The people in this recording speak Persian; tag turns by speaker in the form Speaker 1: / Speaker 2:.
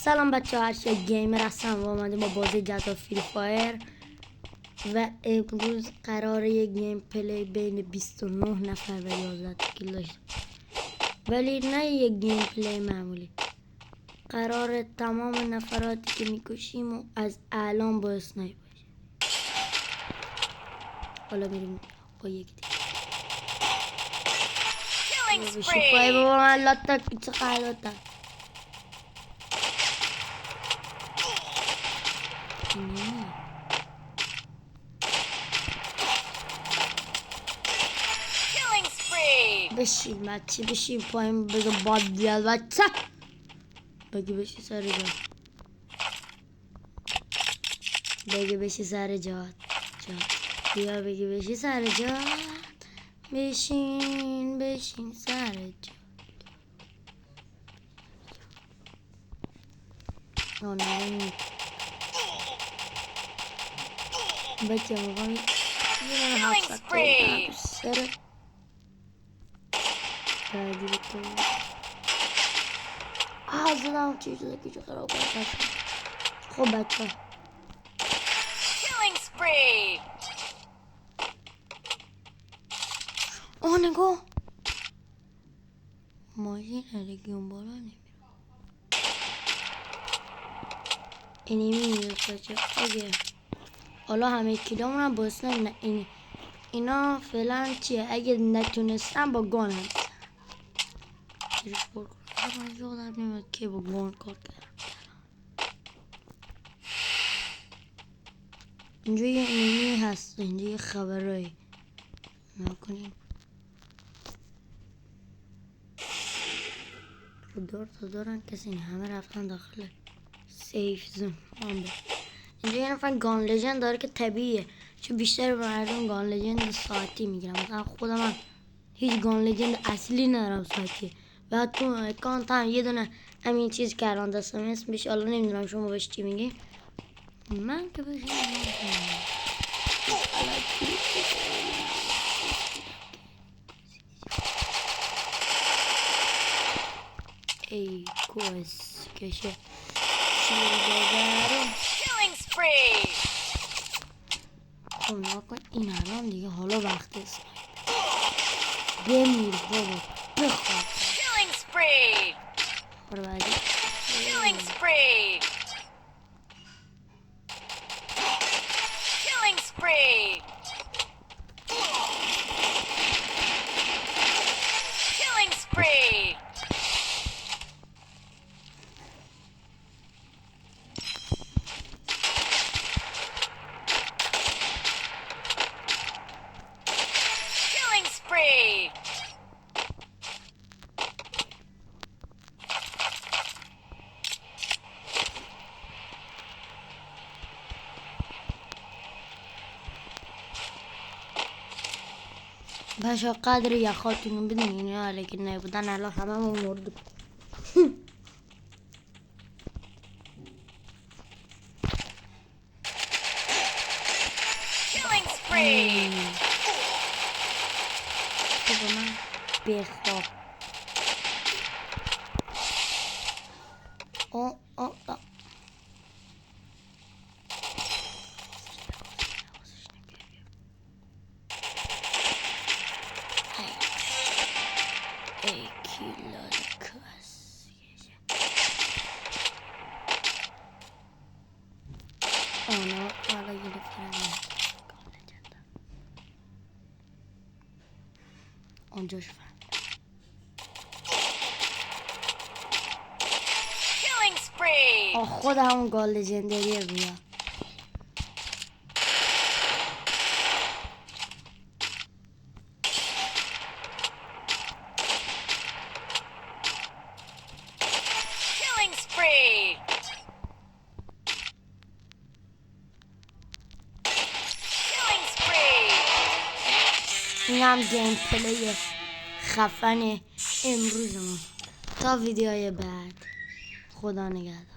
Speaker 1: سلام بچه ها، هرچی گیمر هستم و آمدیم با بازی جذاب فری فایر و امروز قراره یک گیم پلی بین 29 نفر و 11 کیل داشته، ولی نه یک گیم پلی معمولی. قراره تمام نفراتی که میکشیم و از الان با اسنایپ باشه. حالا میریم با یک دیگه بشی پای بابا من لاتا چه قلاتا بشین بچه، بشین پایم بگه باد بیاد بچه، بگه بشی سر جاد، بگه بشی سر جاد بیا بگه بشی سر جاد، بشین سر جاد. آنه بچه مقام یه هفت سکتر سر بعدی بکنم زدم چی شده که چه خراب باشد. خب بچه نگاه ماشین هرگی اون بالا نمیره اینی میره بچه. اگه حالا همه کیلامون هم باسنه اینا فعلا چیه، اگه نتونستم با گان هم من یادم نمیاد که با گان کار کردم. اینجا یه اینی هست، اینجا یه خبرهایی نکنیم رو دارن کسی همه رفتن داخل سیف زون. اینجا یه نفر گان لجند داره که طبیعیه، چون بیشتر مردم گان لجند ساعتی میگیرم. مثلا خودم هم هیچ گان لجند اصلی ندارم ساعتی و تو اکانت هم یه دونه همین چیز که الان دستم اسمش حالا نمیدونم شما بهش چی میگی، من که بهش ای کوس کشه خب نکن این الان دیگه حالا وقت است بمیر بابا بخواب برو بعدی باشا قدر یخاتونو بدونین یا لیکن نبودن الان همه مون مرد. من بخواب ای کیلا کس آنا حالا یه دفعه اونجاش خود همون گال لژندریه بیا این هم گیم پلی خفن امروزمون. تا ویدیوهای بعد، خدا نگهدار.